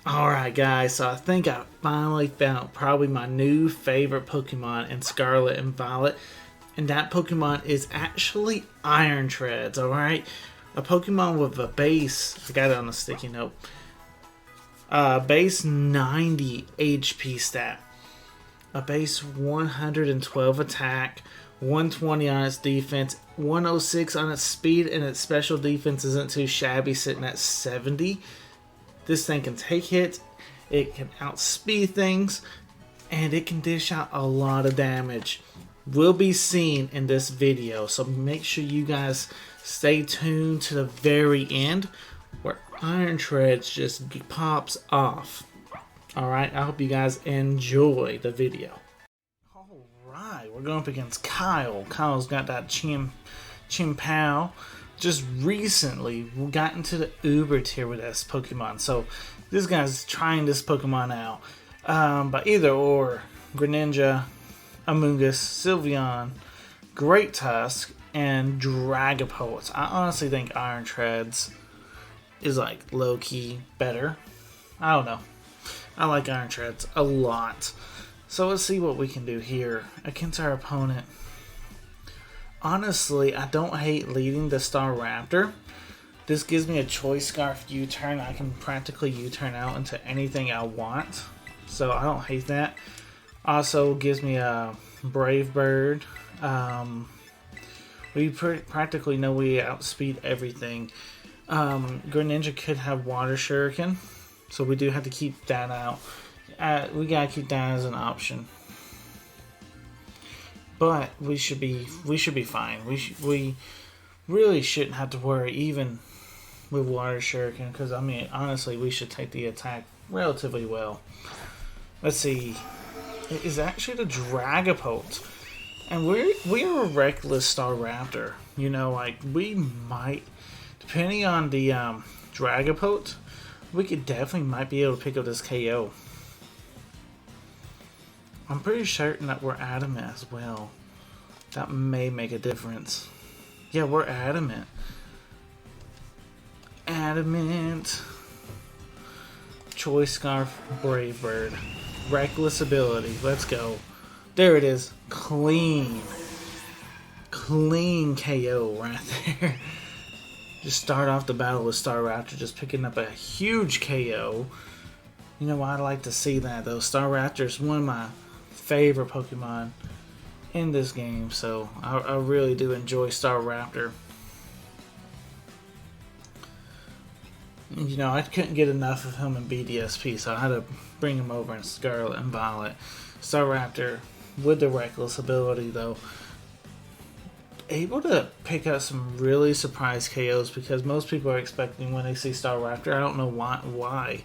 Alright guys, so I think I finally found probably my new favorite Pokemon in Scarlet and Violet. And that Pokemon is actually Iron Treads, alright? A Pokemon with a base, I got it on a sticky note. Base 90 HP stat. A base 112 attack, 120 on its defense, 106 on its speed, and its special defense isn't too shabby, sitting at 70. This thing can take hits, it can outspeed things, and it can dish out a lot of damage. Will be seen in this video, so make sure you guys stay tuned to the very end where Iron Treads just pops off. Alright, I hope you guys enjoy the video. Alright, we're going up against Kyle. Kyle's got that Chimpao. Just recently we got into the Uber tier with this Pokemon, so this guy's trying this Pokemon out. But either or, Greninja, Amoonguss, Sylveon, Great Tusk, and Dragapult. I honestly think Iron Treads is like low-key better. I don't know. I like Iron Treads a lot. So let's see what we can do here against our opponent. Honestly, I don't hate leading the Staraptor. This gives me a Choice Scarf U-turn. I can practically U-turn out into anything I want. So I don't hate that. Also gives me a Brave Bird. We practically know we outspeed everything. Greninja could have Water Shuriken. So we do have to keep that out. We gotta keep that as an option. But we should be fine. We really shouldn't have to worry even with Water Shuriken, because I mean honestly we should take the attack relatively well. Let's see. It is actually the Dragapult, and we're a reckless Staraptor. You know, like we might, depending on the Dragapult, we could definitely might be able to pick up this KO. I'm pretty certain that we're adamant as well. That may make a difference. Yeah, we're adamant. Adamant. Choice Scarf, Brave Bird. Reckless ability. Let's go. There it is. Clean. Clean KO right there. Just start off the battle with Staraptor just picking up a huge KO. You know, I'd like to see that though. Staraptor is one of my favorite Pokemon in this game, so I really do enjoy Staraptor. You know, I couldn't get enough of him in BDSP, so I had to bring him over in Scarlet and Violet. Staraptor with the reckless ability though, able to pick up some really surprise KOs, because most people are expecting when they see Staraptor, I don't know why.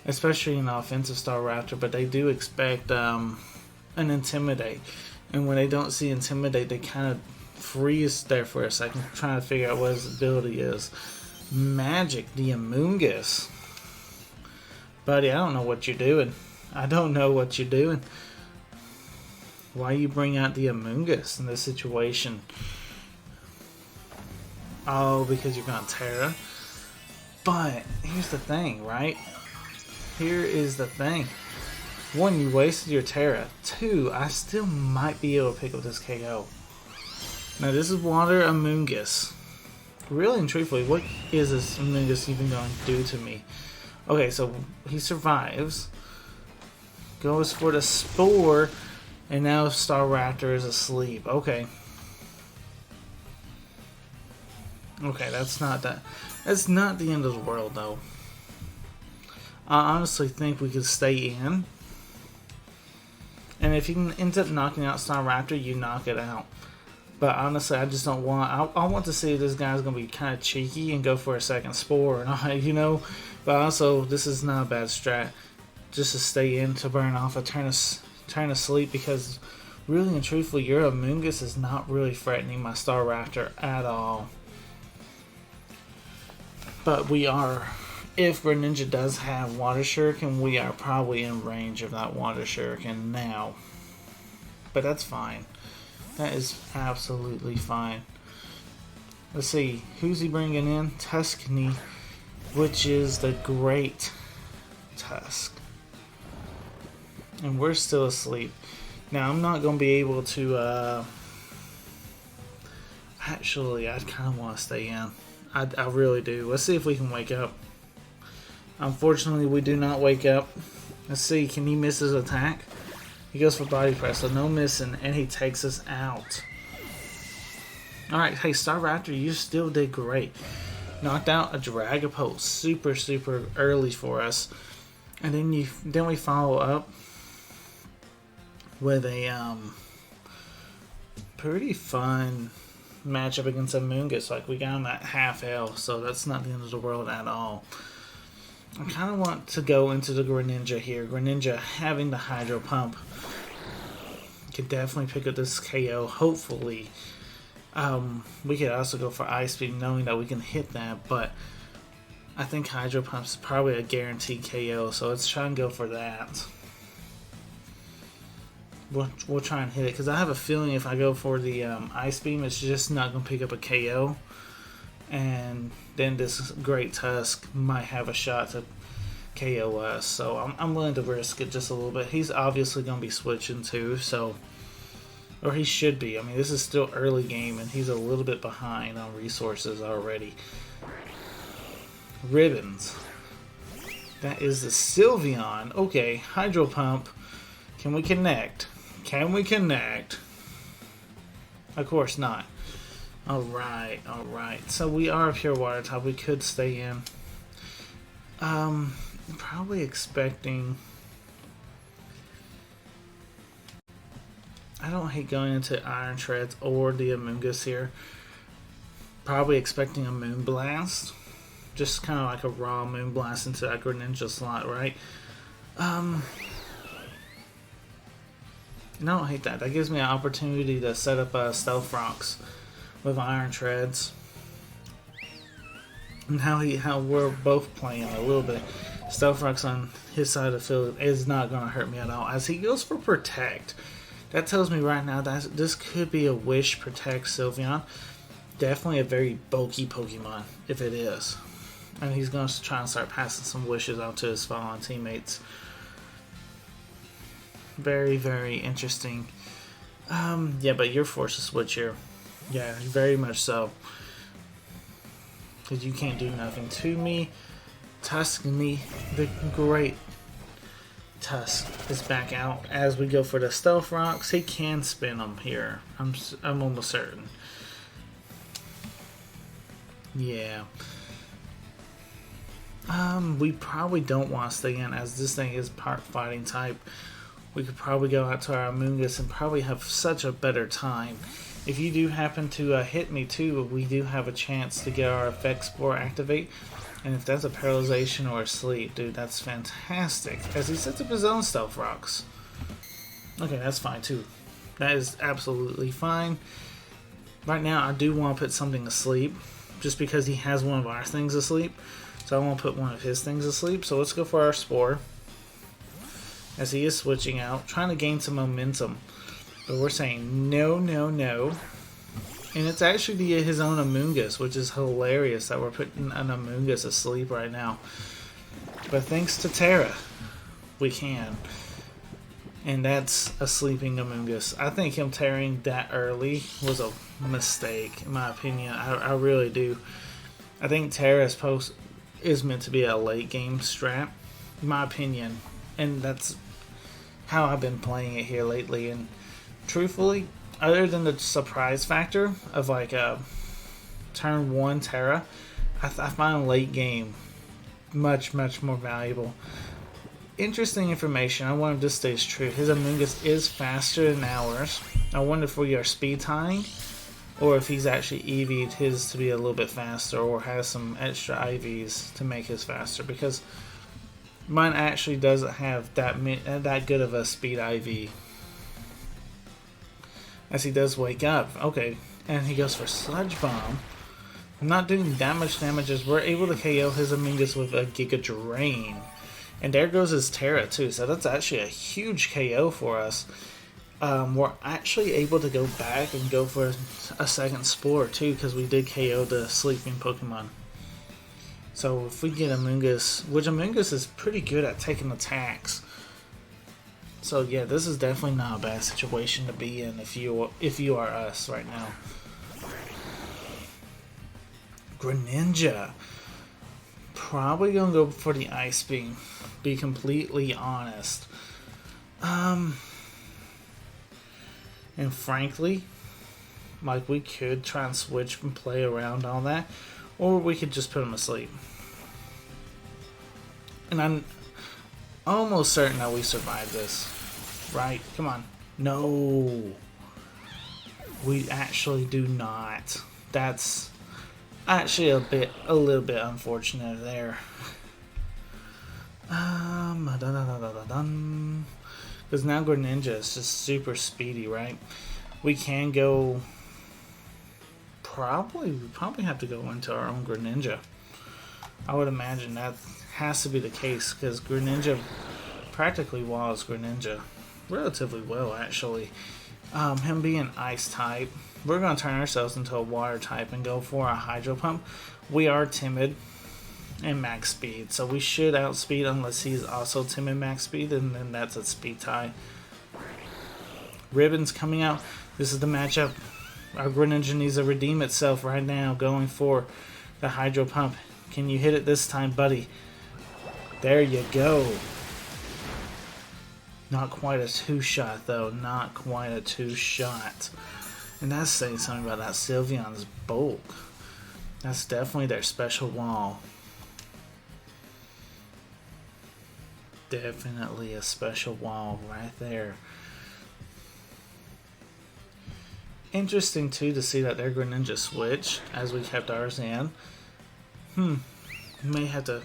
Especially an offensive Staraptor, but they do expect an Intimidate. And when they don't see Intimidate, they kind of freeze there for a second, trying to figure out what his ability is. Magic, the Amoonguss. Buddy, I don't know what you're doing. I don't know what you're doing. Why you bring out the Amoonguss in this situation? Oh, because you're going to Terra? But here's the thing, right? Here is the thing. One, you wasted your Terra. Two, I still might be able to pick up this KO. Now this is Water Amoonguss. Really and truthfully, what is this Amoonguss even going to do to me? Okay, so he survives. Goes for the Spore. And now Staraptor is asleep. Okay. Okay, that's not that. That's not the end of the world though. I honestly think we could stay in. And if he ends up knocking out Staraptor, you knock it out. But honestly, I just don't want... I want to see if this guy's going to be kind of cheeky and go for a second Spore or not, you know? But also, this is not a bad strat. Just to stay in to burn off a turn of sleep, because really and truthfully, your Amoonguss is not really threatening my Staraptor at all. But we are... If Greninja does have Water Shuriken, we are probably in range of that Water Shuriken now. But that's fine. That is absolutely fine. Let's see, who's he bringing in? Tuscany, which is the great Tusk. And we're still asleep. Now, I'm not going to be able to... Actually, I kind of want to stay in. I really do. Let's see if we can wake up. Unfortunately, we do not wake up. Let's see. Can he miss his attack? He goes for body press, so no missing, and he takes us out. Alright, hey, Staraptor, you still did great. Knocked out a Dragapult super, super early for us. And then we follow up with a pretty fun matchup against a Moongus. Like, we got him at half health, so that's not the end of the world at all. I kind of want to go into the Greninja here. Greninja having the Hydro Pump could definitely pick up this KO, hopefully. We could also go for Ice Beam, knowing that we can hit that, but I think Hydro Pump is probably a guaranteed KO, so let's try and go for that. We'll try and hit it, because I have a feeling if I go for the Ice Beam, it's just not going to pick up a KO. And then this Great Tusk might have a shot to KO us. So I'm willing to risk it just a little bit. He's obviously going to be switching too, so... Or he should be. I mean, this is still early game, and he's a little bit behind on resources already. Ribbons. That is the Sylveon. Okay, Hydro Pump. Can we connect? Can we connect? Of course not. Alright, alright. So we are a pure water type. We could stay in. Probably expecting... I don't hate going into Iron Treads or the Amoonguss here. Probably expecting a Moonblast. Just kind of like a raw Moonblast into that Greninja slot, right? And I don't hate that. That gives me an opportunity to set up Stealth Rocks with Iron Treads. And how we're both playing a little bit. Stealth Rocks on his side of the field is not going to hurt me at all. As he goes for Protect. That tells me right now that this could be a Wish Protect Sylveon. Definitely a very bulky Pokemon, if it is. And he's going to try and start passing some wishes out to his fallen teammates. Very, very interesting. Yeah, but you're forced to switch here. Yeah, very much so. Because you can't do nothing to me. Tuscany, the great Tusk is back out as we go for the Stealth Rocks. He can spin them here. I'm almost certain. Yeah. We probably don't want to stay in, as this thing is part fighting type. We could probably go out to our Amoonguss and probably have such a better time. If you do happen to hit me too, we do have a chance to get our Effect Spore activate. And if that's a Paralyzation or a Sleep, dude, that's fantastic. As he sets up his own Stealth Rocks. Okay, that's fine too. That is absolutely fine. Right now, I do want to put something asleep. Just because he has one of our things asleep. So I want to put one of his things asleep. So let's go for our Spore. As he is switching out. Trying to gain some momentum. But we're saying no, no, no. And it's actually his own Amoonguss, which is hilarious that we're putting an Amoonguss asleep right now. But thanks to Terra, we can. And that's a sleeping Amoonguss. I think him tearing that early was a mistake, in my opinion. I really do. I think Terra's post is meant to be a late game strat, in my opinion. And that's how I've been playing it here lately. And truthfully, other than the surprise factor of like a turn 1 Terra, I find late game much, much more valuable. Interesting information. I wonder if this stays true. His Amoonguss is faster than ours. I wonder if we are speed tying, or if he's actually EV'd his to be a little bit faster, or has some extra IVs to make his faster, because mine actually doesn't have that good of a speed IV. As he does wake up. Okay, and he goes for Sludge Bomb. Not doing that much damage, as we're able to KO his Amoonguss with a Giga Drain. And there goes his Terra too, so that's actually a huge KO for us. We're actually able to go back and go for a second Spore too, because we did KO the sleeping Pokemon. So if we get Amoonguss, which Amoonguss is pretty good at taking attacks. So yeah, this is definitely not a bad situation to be in if you are us right now. Greninja. Probably gonna go for the Ice Beam. Be completely honest. And frankly, like we could try and switch and play around on that, or we could just put him asleep. And I'm almost certain that we survived this. Right? Come on. No. We actually do not. That's actually a little bit unfortunate there. Because now Greninja is just super speedy, right? We can go. We probably have to go into our own Greninja. I would imagine that has to be the case because Greninja practically walls Greninja relatively well, actually. Him being Ice type, we're going to turn ourselves into a Water type and go for a Hydro Pump. We are timid and max speed, so we should outspeed unless he's also timid max speed, and then that's a speed tie. Ribbon's coming out. This is the matchup. Our Greninja needs to redeem itself right now, going for the Hydro Pump. Can you hit it this time, buddy? There you go. Not quite a two-shot, though. Not quite a two-shot. And that's saying something about that Sylveon's bulk. That's definitely their special wall. Definitely a special wall right there. Interesting, too, to see that their Greninja switched as we kept ours in. May have to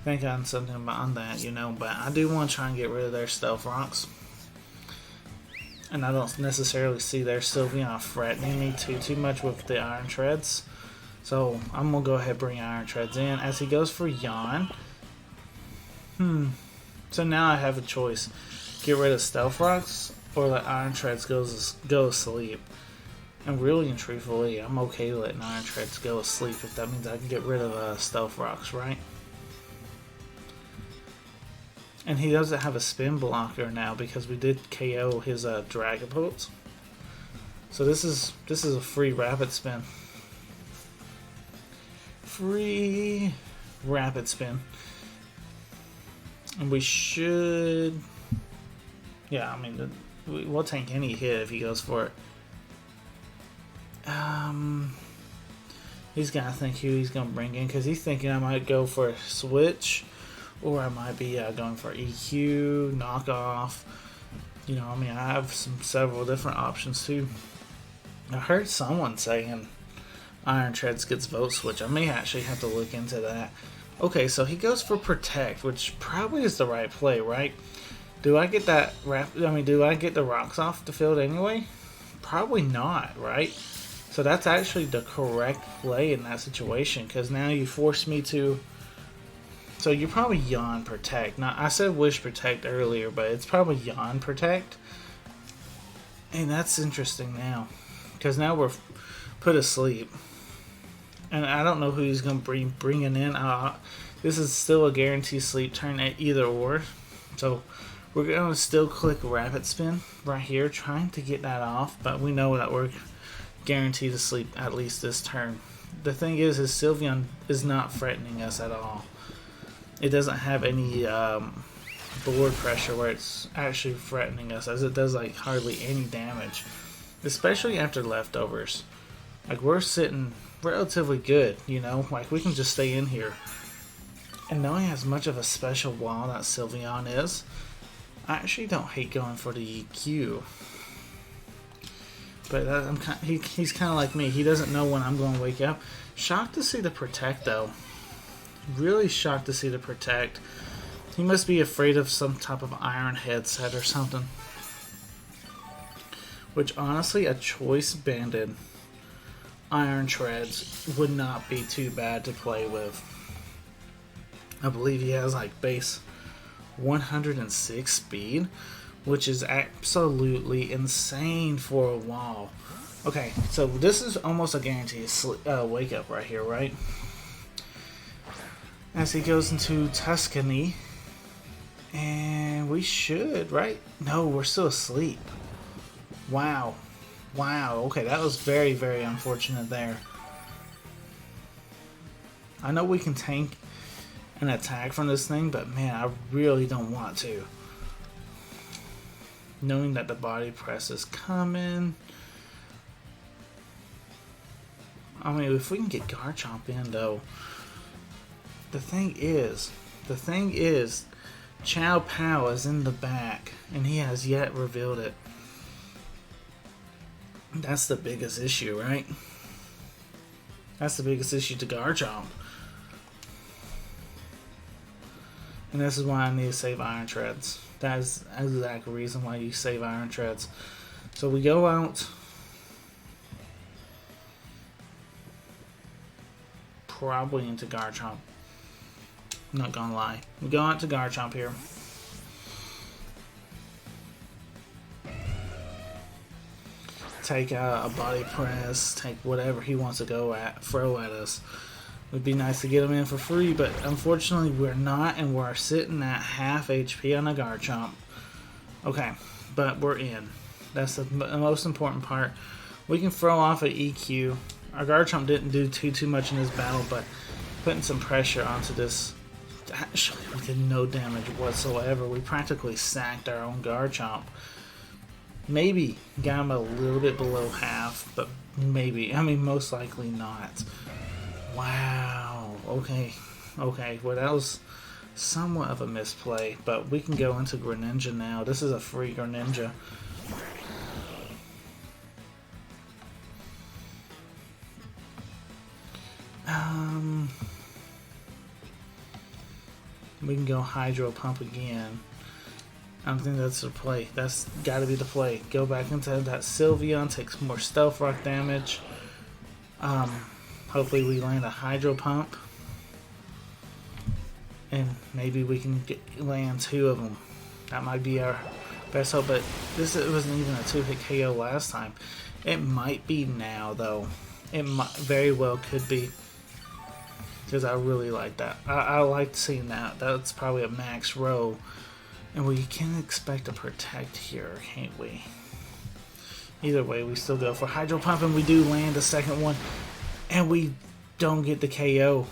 think on something about that, you know, but I do want to try and get rid of their Stealth Rocks. And I don't necessarily see their Sylveon threatening me too much with the Iron Treads. So I'm going to go ahead and bring Iron Treads in as he goes for Yawn. So now I have a choice. Get rid of Stealth Rocks or let Iron Treads go to sleep. And really and truthfully, I'm okay letting Iron Treads go to sleep if that means I can get rid of Stealth Rocks, right? And he doesn't have a spin blocker now because we did KO his Dragapult. So this is a free Rapid Spin. Free Rapid Spin. And we should... Yeah, I mean, we'll tank any hit if he goes for it. He's got to think who he's going to bring in because he's thinking I might go for a switch or I might be going for EQ, knockoff. You know, I mean, I have several different options too. I heard someone saying Iron Treads gets vote switch. I may actually have to look into that. Okay, so he goes for Protect, which probably is the right play, right? Do I get that do I get the rocks off the field anyway? Probably not, right? So that's actually the correct play in that situation because now you force me to... So you're probably Yawn Protect. Now, I said Wish Protect earlier, but it's probably Yawn Protect. And that's interesting now because now we're put asleep. And I don't know who he's going to bring in. This is still a guaranteed sleep turn at either or. So we're going to still click Rapid Spin right here, trying to get that off. But we know that we're guaranteed to sleep at least this turn. The thing is Sylveon is not threatening us at all. It doesn't have any board pressure where it's actually threatening us, as it does like hardly any damage. Especially after leftovers. Like we're sitting relatively good, you know, like we can just stay in here. And knowing as much of a special wall that Sylveon is, I actually don't hate going for the EQ. But he's kind of like me. He doesn't know when I'm going to wake up. Shocked to see the Protect, though. Really shocked to see the Protect. He must be afraid of some type of iron headset or something. Which, honestly, a choice banded Iron Treads would not be too bad to play with. I believe he has, like, base 106 speed, which is absolutely insane for a wall. Okay, so this is almost a guaranteed wake up right here, right? as he goes into Tuscany. And we should, right? No, we're still asleep. Wow. Wow. Okay, that was very, very unfortunate there. I know we can tank an attack from this thing, but man, I really don't want to. Knowing that the body press is coming. I mean, if we can get Garchomp in, though. The thing is, Chow Pow is in the back, and he has yet revealed it. That's the biggest issue, right? That's the biggest issue to Garchomp. And this is why I need to save Iron Treads. That is the exact reason why you save Iron Treads. So we go out. Probably into Garchomp. I'm not gonna lie. We go out to Garchomp here. Take a body press, take whatever he wants to throw at us. It would be nice to get him in for free, but unfortunately we're not, and we're sitting at half HP on a Garchomp. Okay, but we're in. That's the most important part. We can throw off an EQ. Our Garchomp didn't do too much in this battle, but putting some pressure onto this. Actually, we did no damage whatsoever. We practically sacked our own Garchomp. Maybe got him a little bit below half, but maybe. I mean, most likely not. Wow. Okay. Okay. Well, that was somewhat of a misplay, but we can go into Greninja now. This is a free Greninja. We can go Hydro Pump again. I don't think that's the play. That's got to be the play. Go back into that Sylveon, take some more Stealth Rock damage. Hopefully we land a Hydro Pump. And maybe we can land 2 of them. That might be our best hope, but it wasn't even a 2-hit KO last time. It might be now, though. It very well could be. Because I really like that. I like seeing that. That's probably a max row. And we can expect a Protect here, can't we? Either way, we still go for Hydro Pump, and we do land the second one. And we don't get the KO.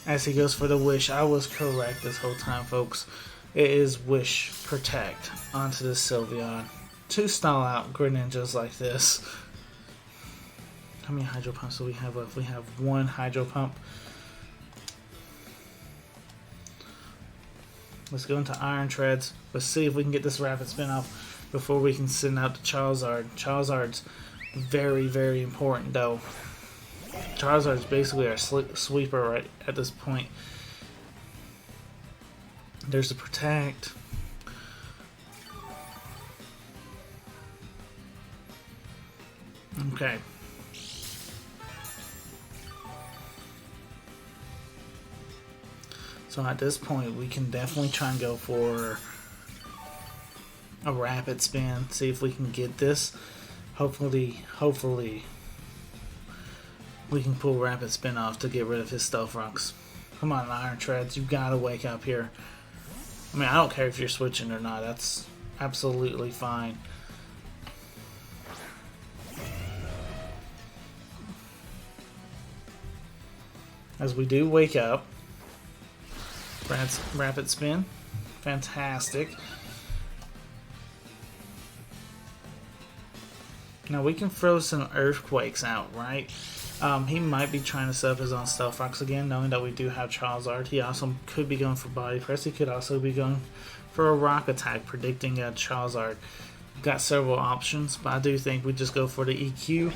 As he goes for the Wish. I was correct this whole time, folks. It is Wish Protect onto the Sylveon. 2 stall out Greninjas like this. How many Hydro Pumps do we have left? We have 1 Hydro Pump. Let's go into Iron Treads. Let's see if we can get this Rapid Spin off before we can send out the Charizard. Charizard's very, very important, though. Charizard's basically our sweeper right at this point. There's the Protect. Okay. So at this point, we can definitely try and go for a Rapid Spin. See if we can get this. Hopefully, we can pull Rapid Spin off to get rid of his Stealth Rocks. Come on, Iron Treads, you gotta wake up here. I mean, I don't care if you're switching or not. That's absolutely fine. As we do wake up. Rapid Spin. Fantastic. Now we can throw some Earthquakes out, right? He might be trying to set up his own Stealth Rocks again, knowing that we do have Charizard. He also could be going for Body Press. He could also be going for a Rock Attack, predicting a Charizard. Got several options, but I do think we just go for the EQ.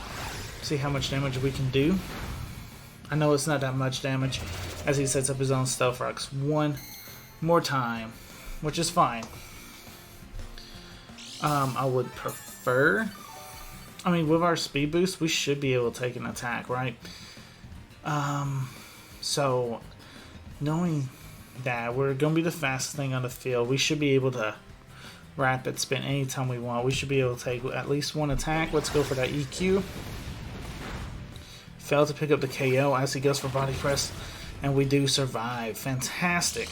See how much damage we can do. I know it's not that much damage as he sets up his own Stealth Rocks 1 more time, which is fine. I would prefer... I mean, with our speed boost, we should be able to take an attack, right? So, knowing that we're going to be the fastest thing on the field, we should be able to Rapid Spin anytime we want. We should be able to take at least 1 attack. Let's go for that EQ. Failed to pick up the KO as he goes for Body Press. And we do survive. Fantastic.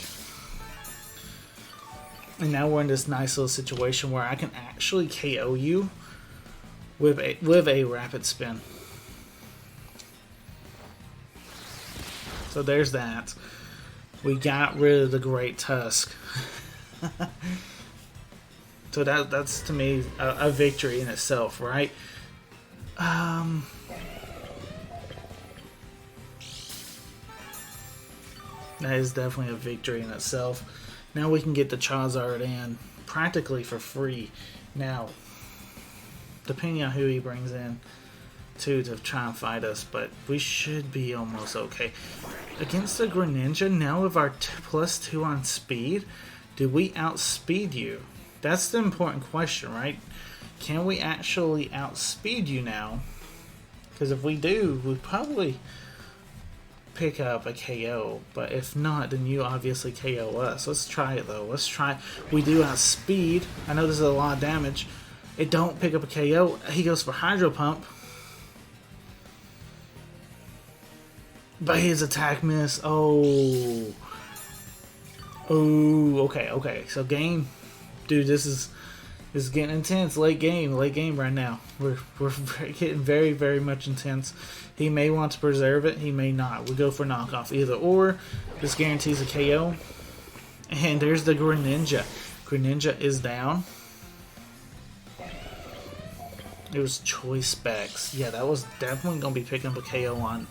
And now we're in this nice little situation where I can actually KO you with a rapid spin. So there's that. We got rid of the Great Tusk. So that's to me a victory in itself, right? That is definitely a victory in itself. Now we can get the Charizard in practically for free. Now, depending on who he brings in to try and fight us, but we should be almost okay. Against the Greninja, now with our +2 on speed, do we outspeed you? That's the important question, right? Can we actually outspeed you now? Because if we do, we probably pick up a KO, but if not, then you obviously KO us. Let's try it though. Let's try. We do outspeed. I know this is a lot of damage. It don't pick up a KO. He goes for Hydro Pump, but his attack miss. Oh, okay. So game, dude, this is getting intense. Late game right now. We're getting very, very much intense. He may want to preserve it. He may not. We go for knockoff. Either or. This guarantees a KO. And there's the Greninja. Greninja is down. It was choice specs. Yeah, that was definitely going to be picking up a KO on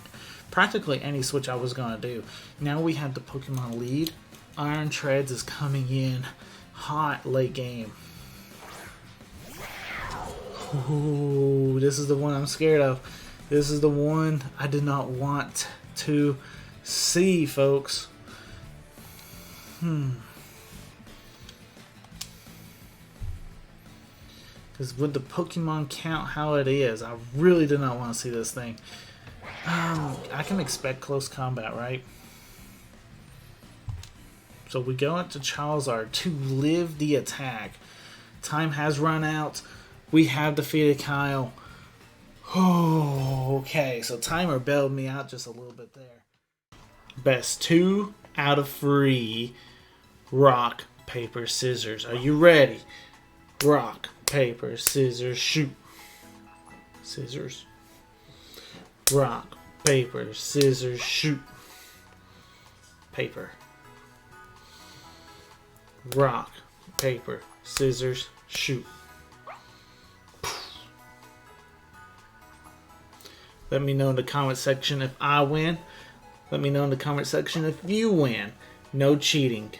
practically any switch I was going to do. Now we have the Pokemon lead. Iron TREADS is coming in hot late game. Ooh, this is the one I'm scared of. This is the one I did not want to see, folks. Because with the Pokemon count how it is, I really did not want to see this thing. I can expect close combat, right? So we go into Charizard to live the attack. Time has run out. We have defeated Kyle. Oh, okay, so timer bailed me out just a little bit there. Best 2 out of 3. Rock, paper, scissors. Are you ready? Rock, paper, scissors, shoot. Scissors. Rock, paper, scissors, shoot. Paper. Rock, paper, scissors, shoot. Let me know in the comment section if I win. Let me know in the comment section if you win. No cheating.